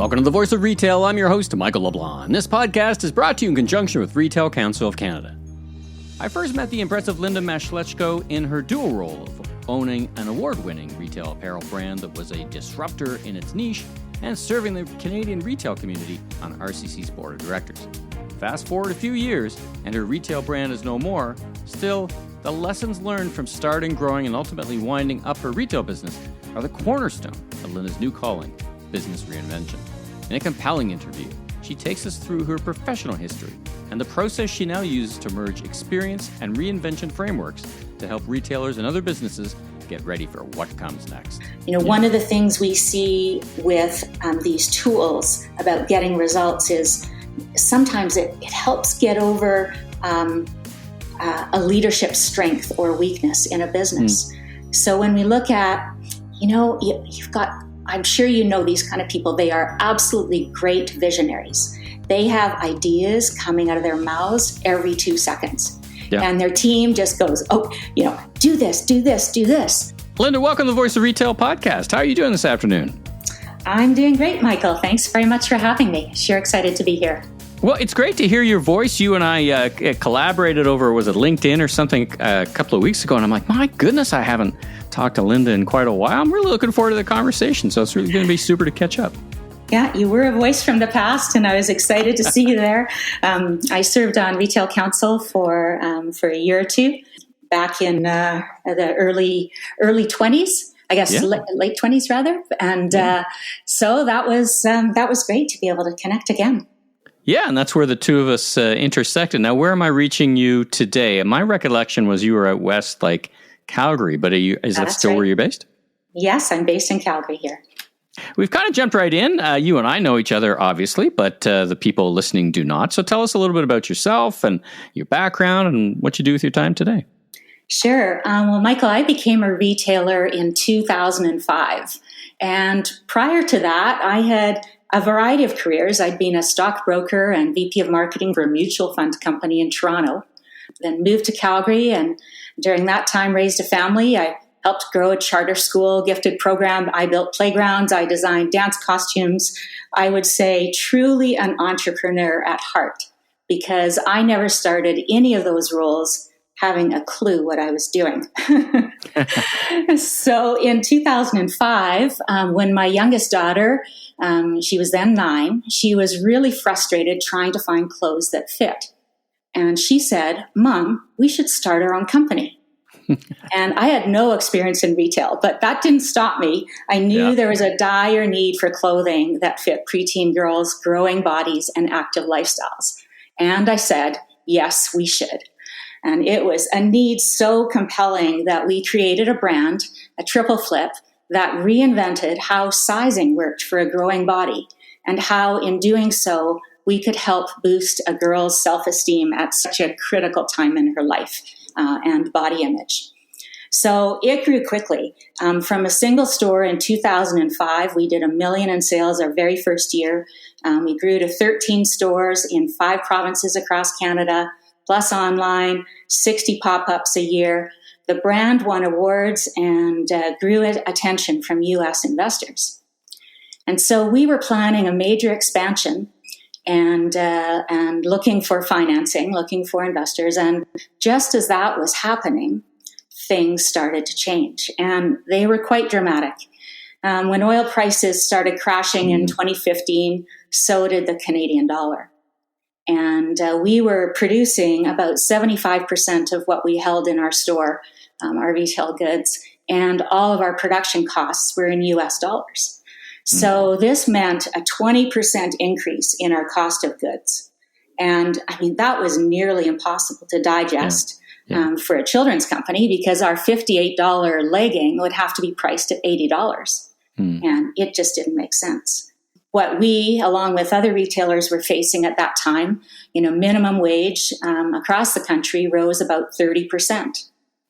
Welcome to The Voice of Retail. I'm your host, Michael LeBlanc. This podcast is brought to you in conjunction with Retail Council of Canada. I first met the impressive Linda Maslechko in her dual role of owning an award-winning retail apparel brand that was a disruptor in its niche and serving the Canadian retail community on RCC's board of directors. Fast forward a few years, and her retail brand is no more. Still, the lessons learned from starting, growing, and ultimately winding up her retail business are the cornerstone of Linda's new calling, business reinvention. In a compelling interview, she takes us through her professional history and the process she now uses to merge experience and reinvention frameworks to help retailers and other businesses get ready for what comes next. One of the things we see with these tools about getting results is sometimes it helps get over a leadership strength or weakness in a business. So when we look at, you've got, I'm sure you know these kind of people, they are absolutely great visionaries. They have ideas coming out of their mouths every 2 seconds. Yeah. And their team just goes, do this, do this, do this. Linda, welcome to the Voice of Retail podcast. How are you doing this afternoon? I'm doing great, Michael. Thanks very much for having me. Sure excited to be here. Well, it's great to hear your voice. You and I collaborated over, was it LinkedIn or something, a couple of weeks ago. And I'm like, my goodness, I haven't talked to Linda in quite a while. I'm really looking forward to the conversation. So it's really going to be super to catch up. Yeah, you were a voice from the past, and I was excited to see you there. I served on Retail Council for a year or two back in the early 20s, I guess, late 20s rather. And so that was great to be able to connect again. Yeah, and that's where the two of us intersected. Now, where am I reaching you today? My recollection was you were out west, like Calgary, but is that still right? Where you're based? Yes, I'm based in Calgary here. We've kind of jumped right in. You and I know each other, obviously, but the people listening do not. So tell us a little bit about yourself and your background and what you do with your time today. Sure. Well, Michael, I became a retailer in 2005. And prior to that, I had a variety of careers. I'd been a stockbroker and VP of marketing for a mutual fund company in Toronto, then moved to Calgary. And during that time, raised a family. I helped grow a charter school gifted program. I built playgrounds. I designed dance costumes. I would say truly an entrepreneur at heart, because I never started any of those roles having a clue what I was doing. So in 2005, when my youngest daughter, she was then 9, she was really frustrated trying to find clothes that fit. And she said, "Mom, we should start our own company." And I had no experience in retail, but that didn't stop me. I knew there was a dire need for clothing that fit preteen girls' growing bodies and active lifestyles. And I said, yes, we should. And it was a need so compelling that we created a brand, a triple flip, that reinvented how sizing worked for a growing body and how in doing so, we could help boost a girl's self-esteem at such a critical time in her life. And body image. So it grew quickly. From a single store in 2005, we did $1 million in sales our very first year. We grew to 13 stores in 5 provinces across Canada, plus online, 60 pop-ups a year. The brand won awards and grew attention from U.S. investors. And so we were planning a major expansion and looking for financing, looking for investors. And just as that was happening, things started to change. And they were quite dramatic. When oil prices started crashing in 2015, so did the Canadian dollar. And we were producing about 75% of what we held in our store, our retail goods, and all of our production costs were in US dollars. So this meant a 20% increase in our cost of goods. And I mean, that was nearly impossible to digest for a children's company, because our $58 legging would have to be priced at $80. And it just didn't make sense. What we, along with other retailers, were facing at that time, minimum wage across the country rose about 30%.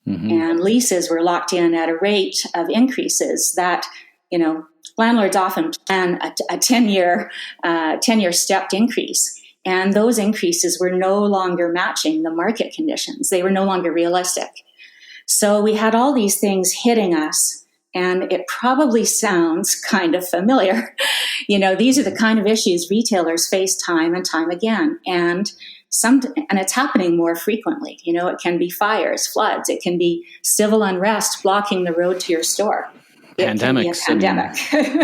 And leases were locked in at a rate of increases that, landlords often plan a 10-year stepped increase. And those increases were no longer matching the market conditions. They were no longer realistic. So we had all these things hitting us. And it probably sounds kind of familiar. These are the kind of issues retailers face time and time again. And it's happening more frequently. It can be fires, floods. It can be civil unrest blocking the road to your store. Pandemics, pandemic,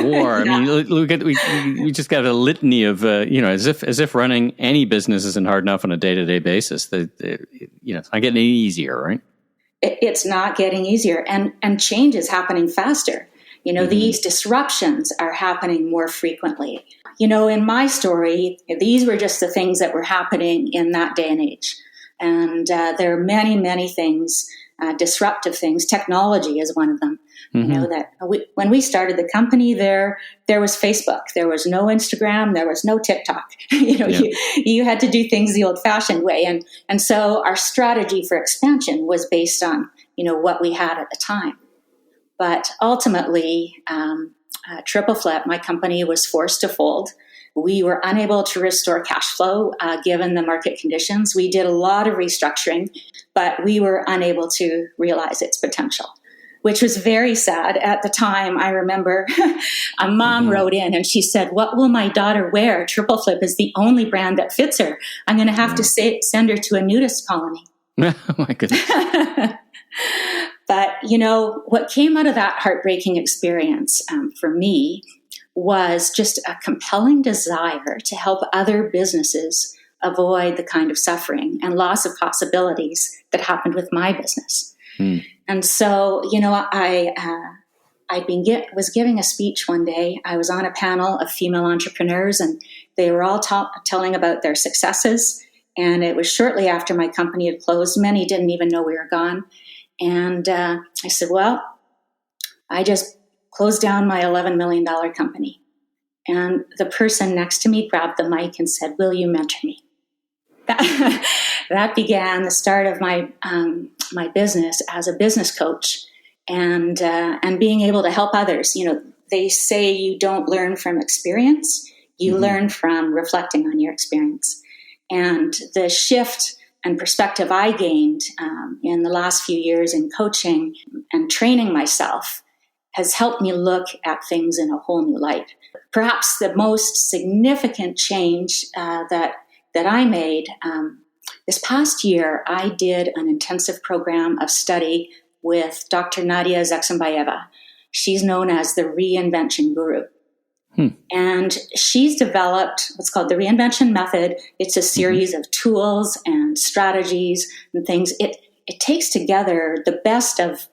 war. Yeah. Look at we just got a litany of as if running any business isn't hard enough on a day-to-day basis. It's not getting any easier, right? It's not getting easier, and change is happening faster. These disruptions are happening more frequently. In my story, these were just the things that were happening in that day and age, and there are many, many things, disruptive things. Technology is one of them. When we started the company, there was Facebook, there was no Instagram, there was no TikTok. You had to do things the old-fashioned way, and so our strategy for expansion was based on what we had at the time. But ultimately, Triple Flip, my company, was forced to fold. We were unable to restore cash flow given the market conditions. We did a lot of restructuring, but we were unable to realize its potential, which was very sad. At the time, I remember a mom wrote in and she said, "What will my daughter wear? Triple Flip is the only brand that fits her. I'm going to have to send her to a nudist colony." Oh my goodness. But, what came out of that heartbreaking experience for me was just a compelling desire to help other businesses avoid the kind of suffering and loss of possibilities that happened with my business. And so, was giving a speech one day. I was on a panel of female entrepreneurs, and they were all telling about their successes. And it was shortly after my company had closed. Many didn't even know we were gone. And I said, well, I just closed down my $11 million company. And the person next to me grabbed the mic and said, "Will you mentor me?" That began the start of my business as a business coach, and being able to help others. They say you don't learn from experience; you learn from reflecting on your experience. And the shift and perspective I gained in the last few years in coaching and training myself has helped me look at things in a whole new light. Perhaps the most significant change that I made this past year, I did an intensive program of study with Dr. Nadia Zaksambayeva. She's known as the Reinvention guru. And she's developed what's called the Reinvention method. It's a series of tools and strategies and things. It takes together the best of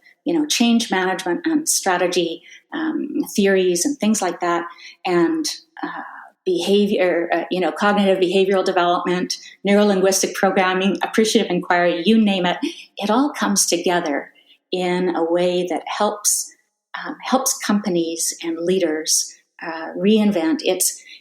change management and strategy theories and things like that, and behavior, cognitive behavioral development, neuro-linguistic programming, appreciative inquiry, you name it. It all comes together in a way that helps companies and leaders reinvent.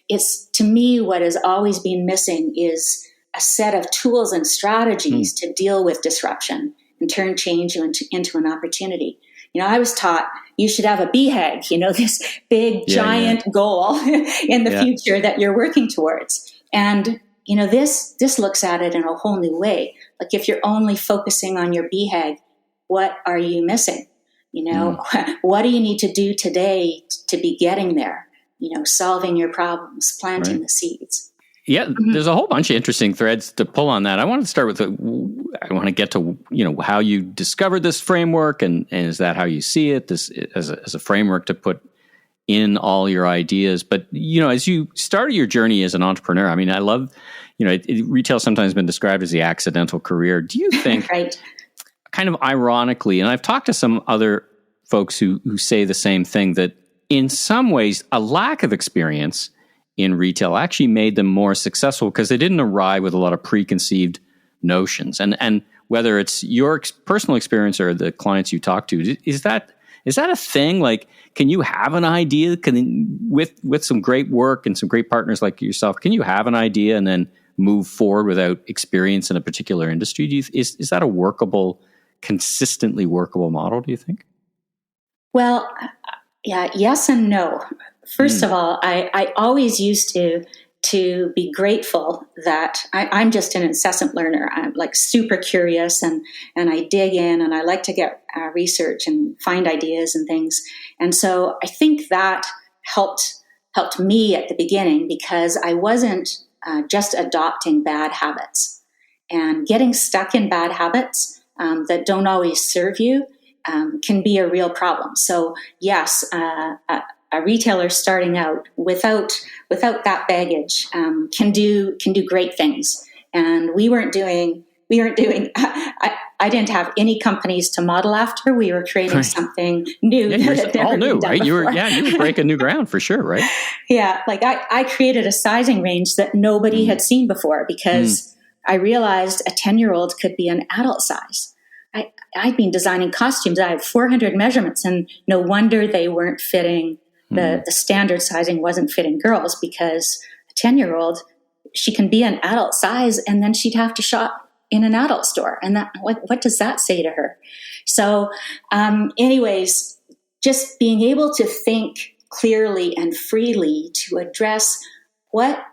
It's to me, what has always been missing is a set of tools and strategies to deal with disruption and turn change into an opportunity. I was taught you should have a BHAG, this big, giant goal in the future that you're working towards. And, this looks at it in a whole new way. Like, if you're only focusing on your BHAG, what are you missing? What do you need to do today to be getting there? Solving your problems, planting the seeds. Yeah, there's a whole bunch of interesting threads to pull on that. I want to start with, I want to get to, how you discovered this framework, and is that how you see it, this as a framework to put in all your ideas. But, as you started your journey as an entrepreneur, I love, retail sometimes been described as the accidental career. Do you think, right, kind of ironically, and I've talked to some other folks who say the same thing, that in some ways, a lack of experience in retail actually made them more successful because they didn't arrive with a lot of preconceived notions. And whether it's your personal experience or the clients you talk to, is that a thing? Like, can you have an idea? With some great work and some great partners like yourself, can you have an idea and then move forward without experience in a particular industry? Is that a consistently workable model, do you think? Well, yeah, yes and no. First of all, I always used to to be grateful that I'm just an incessant learner. I'm like super curious, and I dig in, and I like to get research and find ideas and things. And so I think that helped me at the beginning, because I wasn't just adopting bad habits and getting stuck in bad habits that don't always serve you. Can be a real problem. So yes, a retailer starting out without that baggage can do great things. And we weren't doing. I didn't have any companies to model after. We were creating something new. Yeah, you're all new, right? You were breaking new ground for sure, right? Yeah, like I created a sizing range that nobody had seen before, because I realized a 10-year-old could be an adult size. I'd been designing costumes. I had 400 measurements, and no wonder they weren't fitting. The standard sizing wasn't fitting girls, because a 10-year-old, she can be an adult size, and then she'd have to shop in an adult store. And that, what does that say to her? So anyways, just being able to think clearly and freely to address what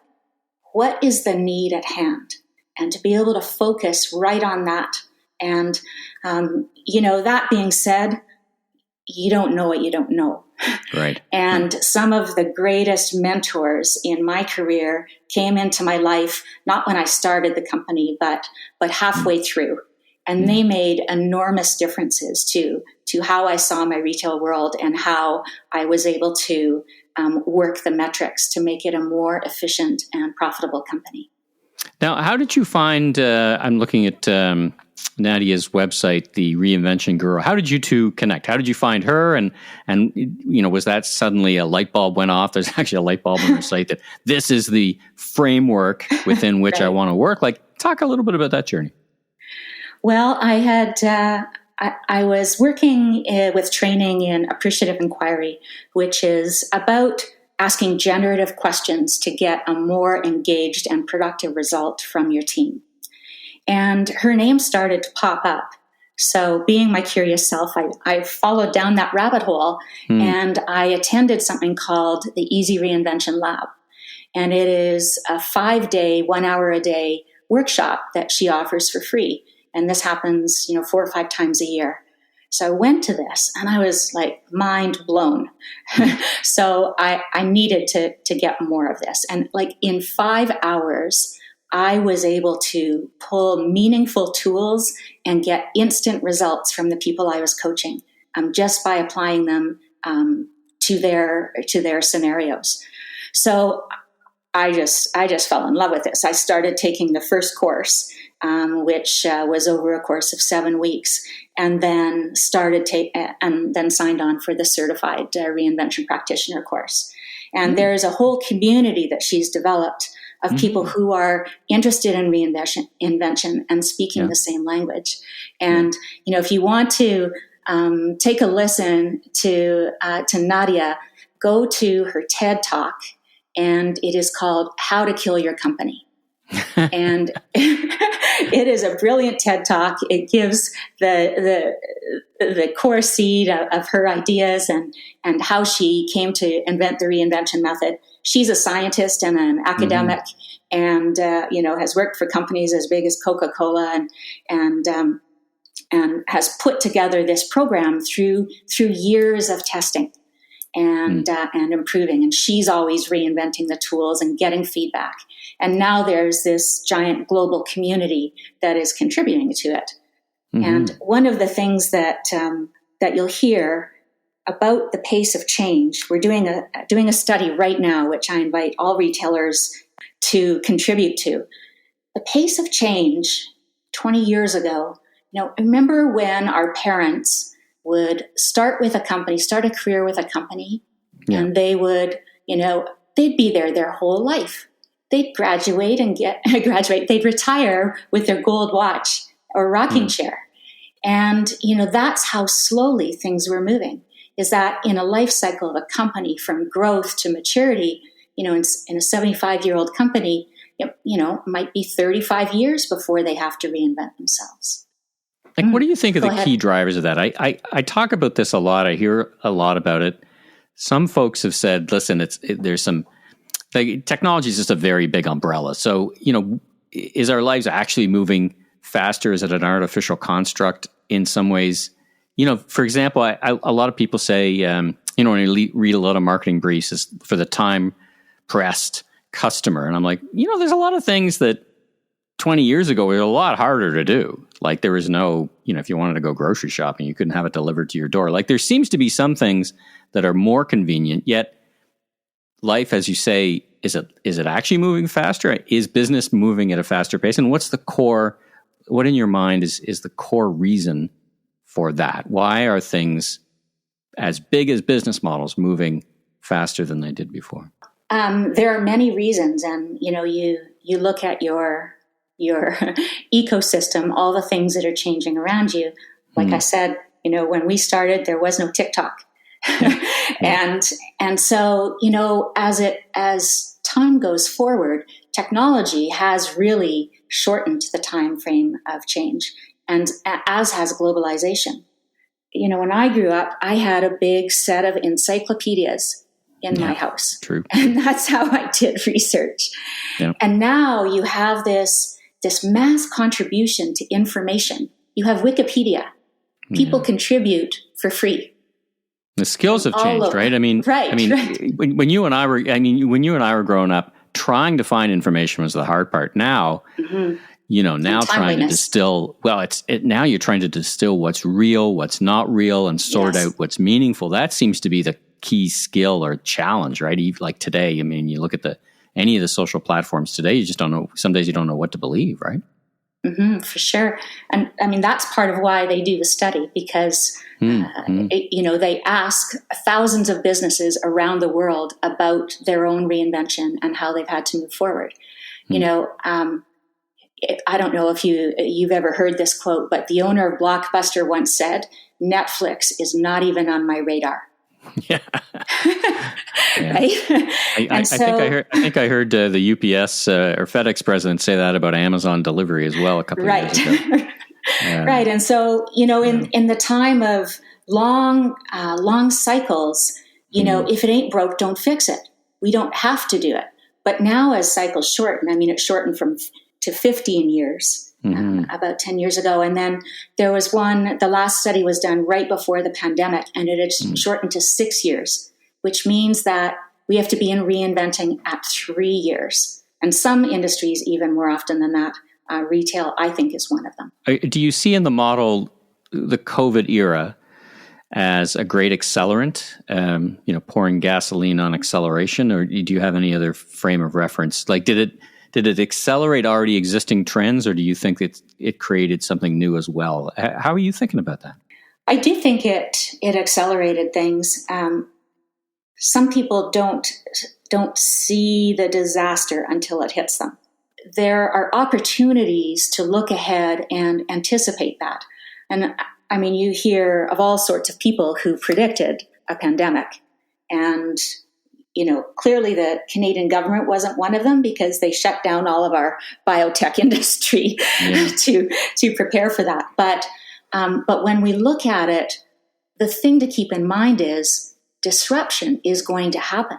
is the need at hand, and to be able to focus right on that. And, that being said, you don't know what you don't know. Right. And some of the greatest mentors in my career came into my life, not when I started the company, but halfway through. And they made enormous differences to how I saw my retail world, and how I was able to work the metrics to make it a more efficient and profitable company. Now, how did you find, I'm looking at Nadia's website, the Reinvention Guru. How did you two connect? How did you find her? And was that suddenly a light bulb went off? There's actually a light bulb on her site that this is the framework within which I want to work. Like, talk a little bit about that journey. Well, I had, I was working with training in appreciative inquiry, which is about asking generative questions to get a more engaged and productive result from your team. And her name started to pop up. So being my curious self, I followed down that rabbit hole, and I attended something called the Easy Reinvention Lab. And it is a 5-day, 1 hour a day workshop that she offers for free. And this happens, 4 or 5 times a year. So I went to this, and I was like mind blown. So I needed to get more of this. And like in 5 hours, I was able to pull meaningful tools and get instant results from the people I was coaching, just by applying them to their scenarios. So I just fell in love with this. I started taking the first course, which was over a course of 7 weeks, and then signed on for the certified Reinvention practitioner course. And there's a whole community that she's developed of people who are interested in reinvention and speaking the same language. And if you want to take a listen to Nadia, go to her TED Talk, and it is called "How to Kill Your Company." And it is a brilliant TED Talk. It gives the core seed of her ideas and how she came to invent the reinvention method. She's a scientist and an academic, and has worked for companies as big as Coca-Cola, and has put together this program through years of testing and improving. And she's always reinventing the tools and getting feedback. And now there's this giant global community that is contributing to it. And one of the things that you'll hear about the pace of change, we're doing a study right now, which I invite all retailers to contribute to. The pace of change 20 years ago, remember when our parents would start a career with a company, and they would, they'd be there their whole life. They'd graduate and they'd retire with their gold watch or rocking chair. And, that's how slowly things were moving, is that in a life cycle of a company from growth to maturity, in a 75-year-old company, might be 35 years before they have to reinvent themselves. Like, what do you think are the key drivers of that? I talk about this a lot. I hear a lot about it. Some folks have said, listen, there's some Like, technology is just a very big umbrella. So, is our lives actually moving faster? Is it an artificial construct in some ways? For example, a lot of people say, when I read a lot of marketing briefs, is for the time pressed customer. And I'm like, there's a lot of things that 20 years ago were a lot harder to do. Like, there was no, if you wanted to go grocery shopping, you couldn't have it delivered to your door. Like, there seems to be some things that are more convenient, yet life, as you say, is it actually moving faster? Is business moving at a faster pace? And what in your mind is the core reason for that? Why are things as big as business models moving faster than they did before? There are many reasons. And, you look at your ecosystem, all the things that are changing around you. Like I said, when we started, there was no TikTok. Yeah. And so, as time goes forward, technology has really shortened the time frame of change, and as has globalization. When I grew up, I had a big set of encyclopedias in my house. True. And that's how I did research. Yeah. And now you have this mass contribution to information. You have Wikipedia. People contribute for free. The skills have changed, right? Right. When you and I were growing up, trying to find information was the hard part. Now, now trying to distill. Well, now you're trying to distill what's real, what's not real, and sort out what's meaningful. That seems to be the key skill or challenge, right? Like today, you look at any of the social platforms today, you just don't know. Some days you don't know what to believe, right? For sure. And that's part of why they do the study, because, they ask thousands of businesses around the world about their own reinvention and how they've had to move forward. I don't know if you've ever heard this quote, but the owner of Blockbuster once said, "Netflix is not even on my radar." Yeah. Right. I think I heard the UPS or FedEx president say that about Amazon delivery as well a couple of years ago. Right. And so, in the time of long cycles, if it ain't broke, don't fix it. We don't have to do it. But now as cycles shorten, it shortened to 15 years about 10 years ago. And then there was the last study was done right before the pandemic, and it had shortened to 6 years, which means that we have to be in reinventing at 3 years. And some industries even more often than that. Retail, I think, is one of them. Do you see in the model the COVID era as a great accelerant, pouring gasoline on acceleration, or do you have any other frame of reference? Like, did it accelerate already existing trends, or do you think it created something new as well? How are you thinking about that? I do think it accelerated things. Some people don't see the disaster until it hits them. There are opportunities to look ahead and anticipate that. And you hear of all sorts of people who predicted a pandemic. And, clearly the Canadian government wasn't one of them, because they shut down all of our biotech industry to prepare for that. But when we look at it, the thing to keep in mind is disruption is going to happen.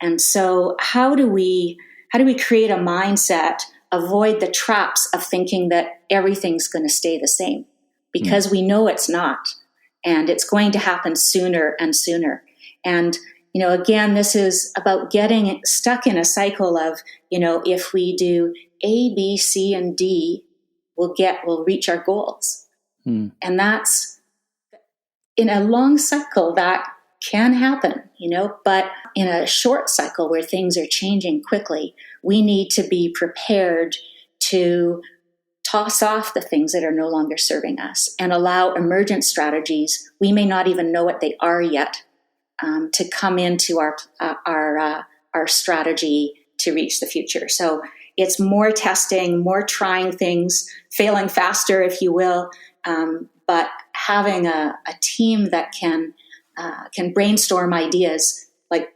And so how do we create a mindset, avoid the traps of thinking that everything's going to stay the same? Because we know it's not, and it's going to happen sooner and sooner. And, again, this is about getting stuck in a cycle of, if we do A, B, C, and D, we'll reach our goals. And that's, in a long cycle, that can happen, but in a short cycle where things are changing quickly, we need to be prepared to toss off the things that are no longer serving us and allow emergent strategies, we may not even know what they are yet, to come into our strategy to reach the future. So it's more testing, more trying things, failing faster, if you will, but having a team that can brainstorm ideas. Like,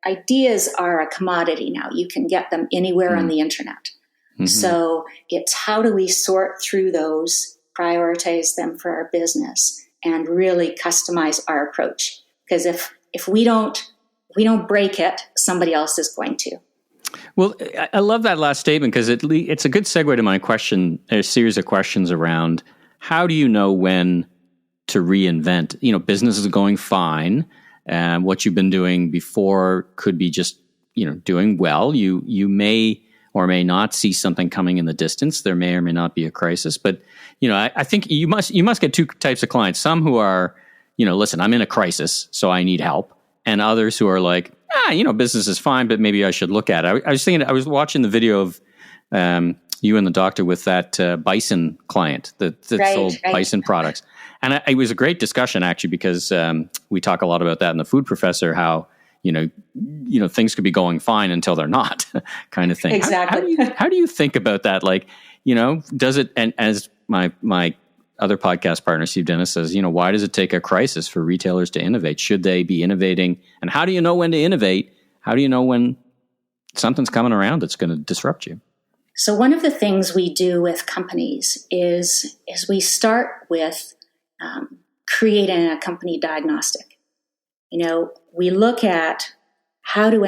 ideas are a commodity now. You can get them anywhere on the internet. So it's how do we sort through those, prioritize them for our business, and really customize our approach. Because if we don't break it, somebody else is going to. Well, I love that last statement because it's a good segue to my question, a series of questions around how do you know when to reinvent? Business is going fine. What you've been doing before could be just, doing well. You may or may not see something coming in the distance. There may or may not be a crisis. But, I think you must get two types of clients. Some who are, listen, I'm in a crisis, so I need help. And others who are like, business is fine, but maybe I should look at it. I was watching the video of you and the doctor with that bison client that sold bison products. And it was a great discussion, actually, because we talk a lot about that in the Food Professor, how, things could be going fine until they're not kind of thing. Exactly. How do you think about that? Like, does it, and as my other podcast partner, Steve Dennis, says, why does it take a crisis for retailers to innovate? Should they be innovating? And how do you know when to innovate? How do you know when something's coming around that's going to disrupt you? So one of the things we do with companies is we start with creating a company diagnostic. We look at how do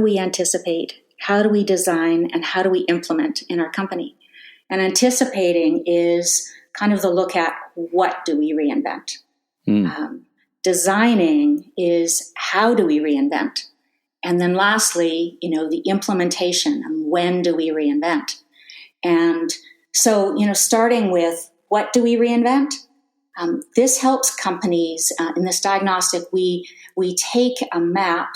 we anticipate, how do we design, and how do we implement in our company. And anticipating is kind of the look at what do we reinvent. Designing is how do we reinvent. And then lastly, the implementation and when do we reinvent. And so, starting with what do we reinvent? This helps companies in this diagnostic. We take a map.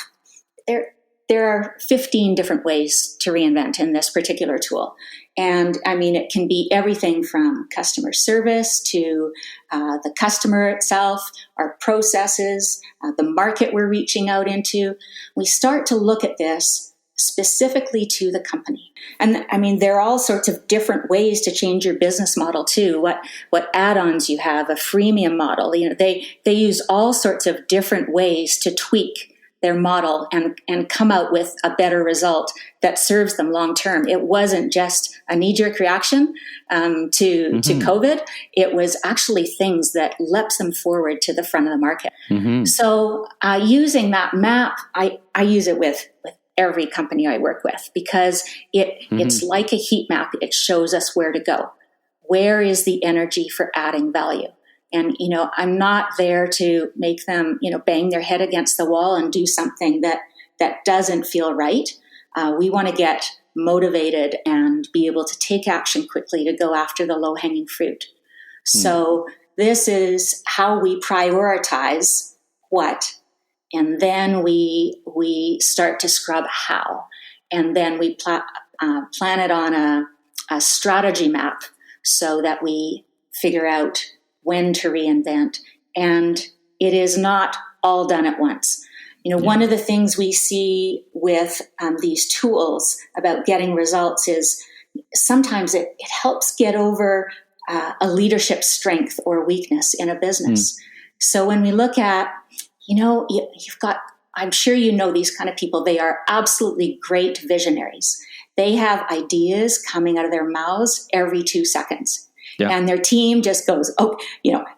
There are 15 different ways to reinvent in this particular tool. And it can be everything from customer service to the customer itself, our processes, the market we're reaching out into. We start to look at this specifically to the company. And there are all sorts of different ways to change your business model too. What add-ons you have, a freemium model, they use all sorts of different ways to tweak their model and come out with a better result that serves them long term. It wasn't just a knee-jerk reaction to COVID. It was actually things that leapt them forward to the front of the market. So using that map, I use it with every company I work with because it's like a heat map. It shows us where to go. Where is the energy for adding value? And, I'm not there to make them, bang their head against the wall and do something that doesn't feel right. We want to get motivated and be able to take action quickly to go after the low-hanging fruit. So this is how we prioritize what, and then we start to scrub how. And then we plan it on a strategy map so that we figure out when to reinvent. And it is not all done at once. One of the things we see with these tools about getting results is sometimes it helps get over a leadership strength or weakness in a business. So when we look at, you've got, I'm sure these kind of people, they are absolutely great visionaries. They have ideas coming out of their mouths every 2 seconds. Yeah. And their team just goes,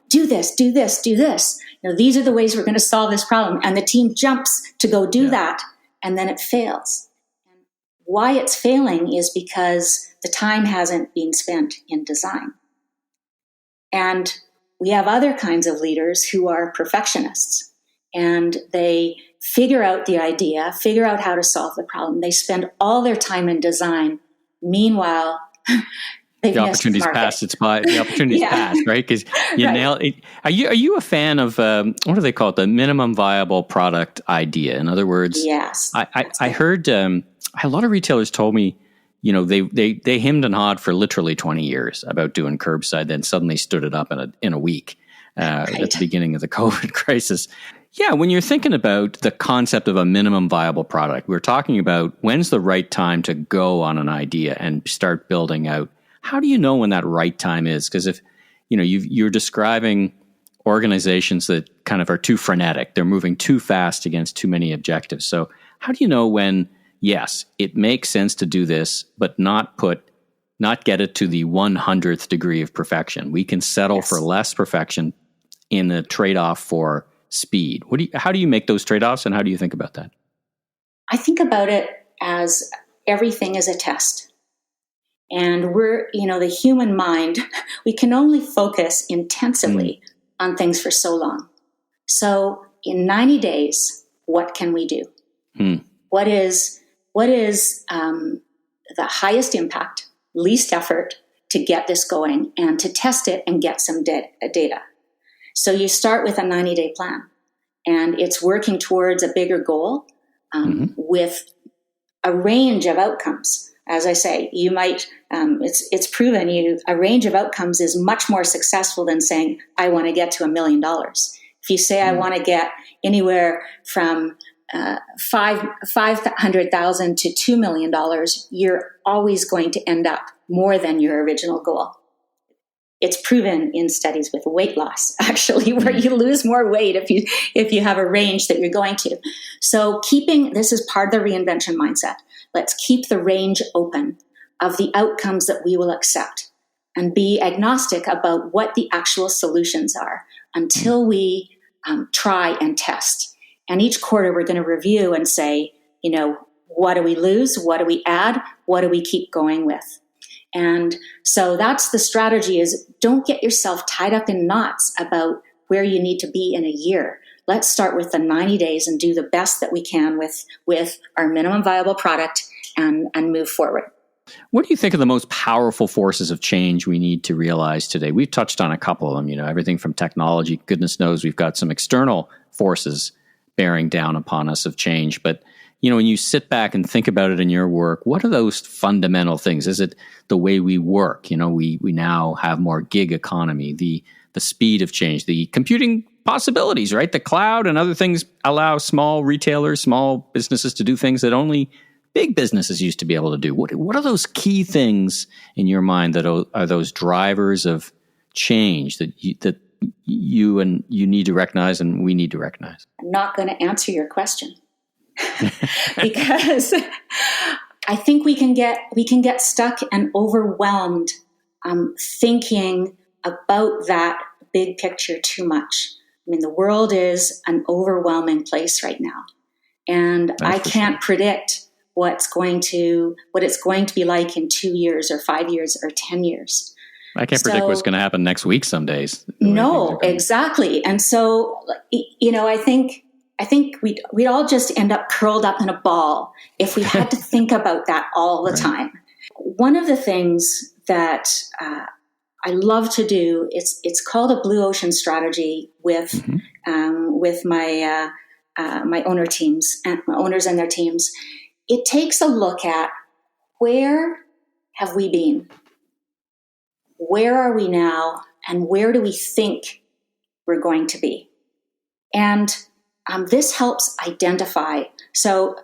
do this, do this, do this. These are the ways we're going to solve this problem. And the team jumps to go do that, and then it fails. And why it's failing is because the time hasn't been spent in design. And we have other kinds of leaders who are perfectionists, and they figure out the idea, figure out how to solve the problem. They spend all their time in design. Meanwhile, the opportunity's passed. The opportunity's passed, right? Because you nail it. Are you a fan of what do they call it? The minimum viable product idea. In other words, yes. I heard a lot of retailers told me, they hemmed and hawed for literally 20 years about doing curbside, then suddenly stood it up in a week at the beginning of the COVID crisis. Yeah, when you're thinking about the concept of a minimum viable product, we're talking about when's the right time to go on an idea and start building out. How do you know when that right time is? Because if, you're describing organizations that kind of are too frenetic, they're moving too fast against too many objectives. So how do you know when, yes, it makes sense to do this, but not get it to the 100th degree of perfection? We can settle for less perfection in the trade-off for speed. How do you make those trade-offs, and how do you think about that? I think about it as everything is a test. And the human mind, we can only focus intensively on things for so long. So in 90 days, what can we do? What is the highest impact, least effort to get this going and to test it and get some data? So you start with a 90-day plan, and it's working towards a bigger goal with a range of outcomes. As I say, you might, it's proven a range of outcomes is much more successful than saying, I want to get to $1 million. If you say, I want to get anywhere from 500,000 to $2 million, you're always going to end up more than your original goal. It's proven in studies with weight loss, actually, where you lose more weight if you have a range that you're going to. So this is part of the reinvention mindset. Let's keep the range open of the outcomes that we will accept and be agnostic about what the actual solutions are until we try and test. And each quarter we're going to review and say, what do we lose? What do we add? What do we keep going with? And so that's the strategy, is don't get yourself tied up in knots about where you need to be in a year. Let's start with the 90 days and do the best that we can with our minimum viable product and move forward. What do you think are the most powerful forces of change we need to realize today? We've touched on a couple of them, everything from technology. Goodness knows we've got some external forces bearing down upon us of change. But, when you sit back and think about it in your work, what are those fundamental things? Is it the way we work? We now have more gig economy, the speed of change, the computing possibilities, right? The cloud and other things allow small retailers, small businesses to do things that only big businesses used to be able to do. What are those key things in your mind that are those drivers of change that you need to recognize and we need to recognize? I'm not going to answer your question because I think we can get stuck and overwhelmed thinking about that big picture too much. I mean, the world is an overwhelming place right now, and I can't predict what it's going to be like in 2 years or 5 years or 10 years. I can't predict what's going to happen next week some days. No, exactly. And so, I think we'd all just end up curled up in a ball if we had to think about that all the time. One of the things that I love to do, it's called a blue ocean strategy with my owner teams and my owners and their teams. It takes a look at where have we been, where are we now, and where do we think we're going to be, and this helps identify. So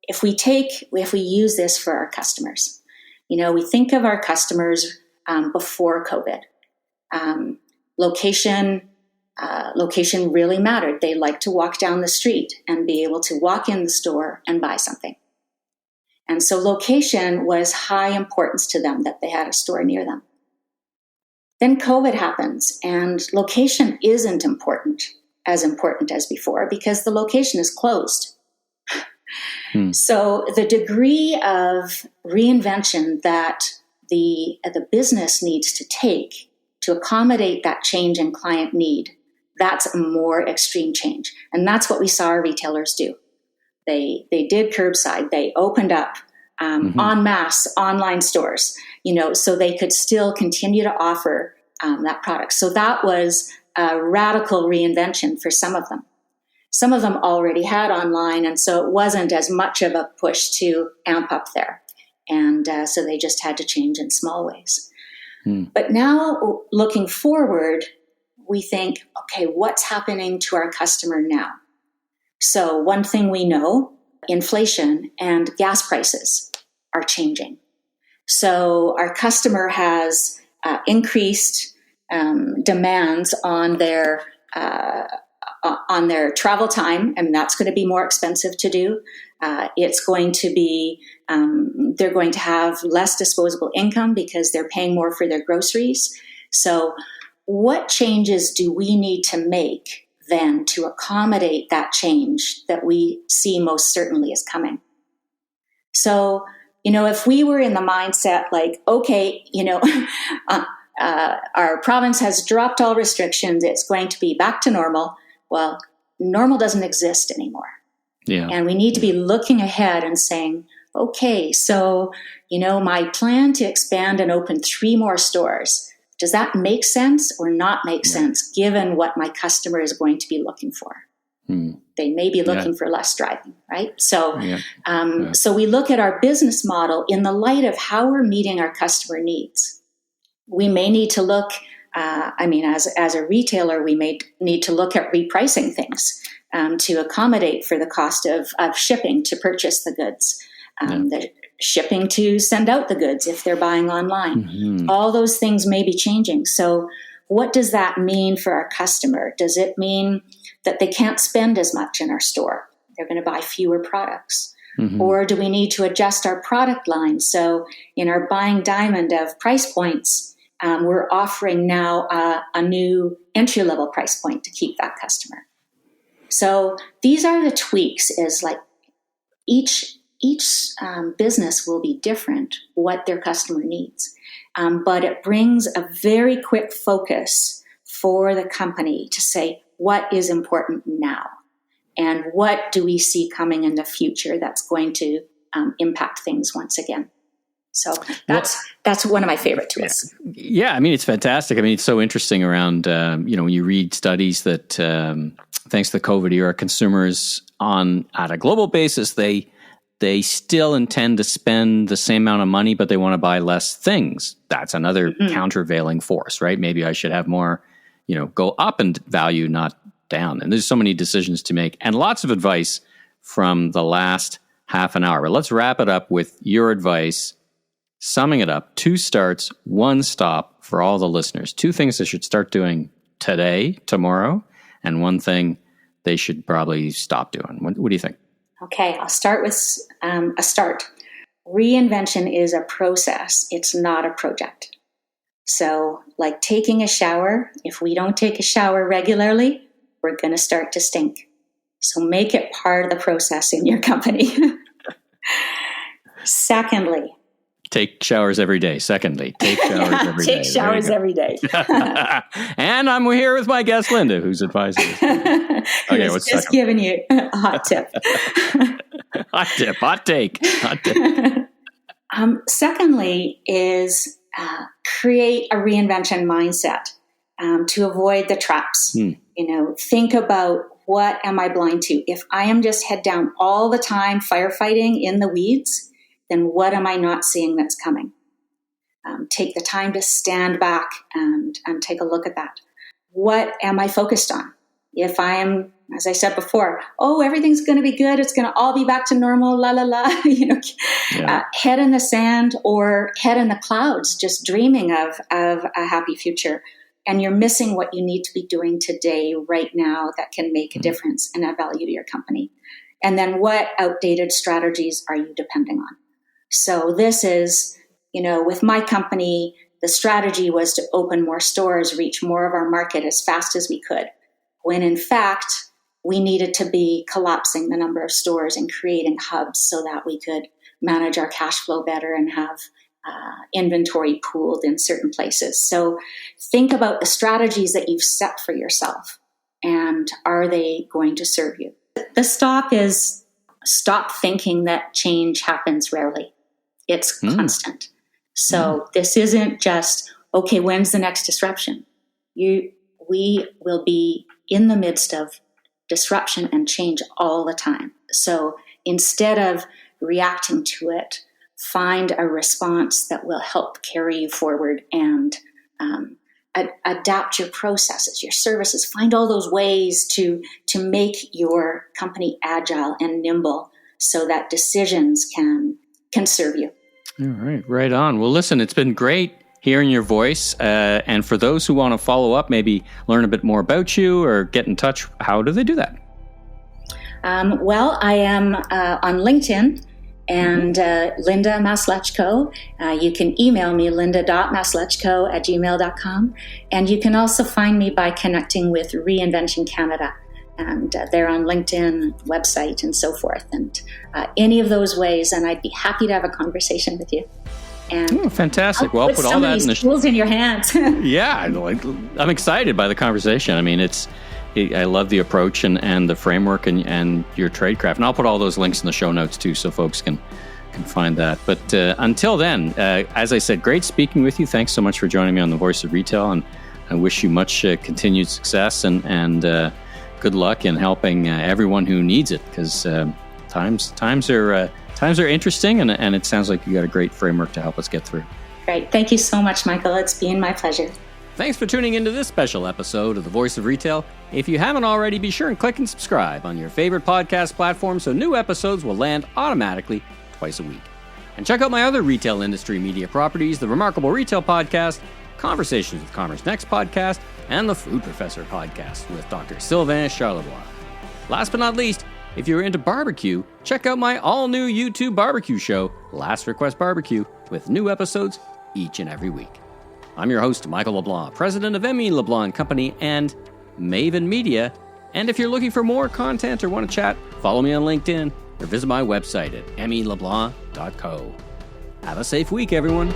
if we use this for our customers, we think of our customers before COVID. Location really mattered. They liked to walk down the street and be able to walk in the store and buy something. And so location was high importance to them, that they had a store near them. Then COVID happens and location isn't as important as before because the location is closed. So the degree of reinvention that the business needs to take to accommodate that change in client need, that's a more extreme change. And that's what we saw our retailers do. They did curbside. They opened up en masse online stores, so they could still continue to offer that product. So that was a radical reinvention for some of them. Some of them already had online, and so it wasn't as much of a push to amp up there. And so they just had to change in small ways. But now, looking forward, we think, okay, what's happening to our customer now? So one thing we know, inflation and gas prices are changing. So our customer has increased demands on their travel time, and that's going to be more expensive to do. It's going to be, they're going to have less disposable income because they're paying more for their groceries. So what changes do we need to make then to accommodate that change that we see most certainly is coming? So if we were in the mindset like, okay, our province has dropped all restrictions, it's going to be back to normal. Well, normal doesn't exist anymore. Yeah. And we need to be looking ahead and saying, okay, so, my plan to expand and open 3 more stores, does that make sense or not make sense given what my customer is going to be looking for? They may be looking for less driving, right? So, so we look at our business model in the light of how we're meeting our customer needs. We may need to look, as a retailer, we may need to look at repricing things to accommodate for the cost of shipping to purchase the goods, the shipping to send out the goods if they're buying online. Mm-hmm. All those things may be changing. So what does that mean for our customer? Does it mean that they can't spend as much in our store? They're going to buy fewer products. Mm-hmm. Or do we need to adjust our product line? So in our buying diamond of price points, we're offering now a new entry-level price point to keep that customer. So these are the tweaks, is like each business will be different, what their customer needs. But it brings a very quick focus for the company to say, what is important now? And what do we see coming in the future that's going to impact things once again? So that's one of my favorite tools. Yeah, it's fantastic. It's so interesting around, when you read studies that thanks to the COVID era, consumers at a global basis, they still intend to spend the same amount of money, but they want to buy less things. That's another countervailing force, right? Maybe I should have more, go up in value, not down. And there's so many decisions to make and lots of advice from the last half an hour. But let's wrap it up with your advice, summing it up, 2 starts, 1 stop for all the listeners. 2 things they should start doing today, tomorrow, and 1 thing they should probably stop doing. What do you think? Okay, I'll start with a start. Reinvention is a process. It's not a project. So like taking a shower, if we don't take a shower regularly, we're going to start to stink. So make it part of the process in your company. Secondly, take showers every day. Secondly, take showers every day. Take showers every day. And I'm here with my guest, Linda, who's advising us. Okay, what's just second? Giving you a hot tip. Hot take. Secondly is create a reinvention mindset to avoid the traps. Think about, what am I blind to? If I am just head down all the time firefighting in the weeds, then what am I not seeing that's coming? Take the time to stand back and take a look at that. What am I focused on? If I am, as I said before, everything's going to be good, it's going to all be back to normal, la la la, head in the sand or head in the clouds, just dreaming of a happy future. And you're missing what you need to be doing today, right now, that can make a difference and add value to your company. And then what outdated strategies are you depending on? So this is, with my company, the strategy was to open more stores, reach more of our market as fast as we could, when in fact, we needed to be collapsing the number of stores and creating hubs so that we could manage our cash flow better and have inventory pooled in certain places. So think about the strategies that you've set for yourself, and are they going to serve you? The stop is stop thinking that change happens rarely. It's constant. So this isn't just, okay, when's the next disruption? We will be in the midst of disruption and change all the time. So instead of reacting to it, find a response that will help carry you forward and adapt your processes, your services. Find all those ways to make your company agile and nimble so that decisions can serve you. All right, right on. Well, listen, it's been great hearing your voice. And for those who want to follow up, maybe learn a bit more about you or get in touch, how do they do that? Well, I am on LinkedIn and Linda Maslechko. You can email me, linda.maslechko@gmail.com. And you can also find me by connecting with Reinvention Canada. and they're on LinkedIn, website, and so forth. And any of those ways, and I'd be happy to have a conversation with you. And fantastic. Well, I'll put all that in the tools in your hands. Yeah, I'm excited by the conversation. I mean, I love the approach and the framework and your tradecraft. And I'll put all those links in the show notes too, so folks can find that. But until then, as I said, great speaking with you. Thanks so much for joining me on The Voice of Retail, and I wish you much continued success and good luck in helping everyone who needs it, because times are interesting, and it sounds like you got a great framework to help us get through. Great. Thank you so much, Michael. It's been my pleasure. Thanks for tuning into this special episode of The Voice of Retail. If you haven't already, be sure and click and subscribe on your favorite podcast platform so new episodes will land automatically twice a week. And check out my other retail industry media properties, the Remarkable Retail Podcast, Conversations with Commerce Next podcast, and the Food Professor podcast with Dr. Sylvain Charlebois. Last but not least, if you're into barbecue, check out my all-new YouTube barbecue show, Last Request Barbecue, with new episodes each and every week. I'm your host, Michael LeBlanc, president of M.E. LeBlanc Company and Maven Media. And if you're looking for more content or want to chat, follow me on LinkedIn or visit my website at meleblanc.co. Have a safe week, everyone.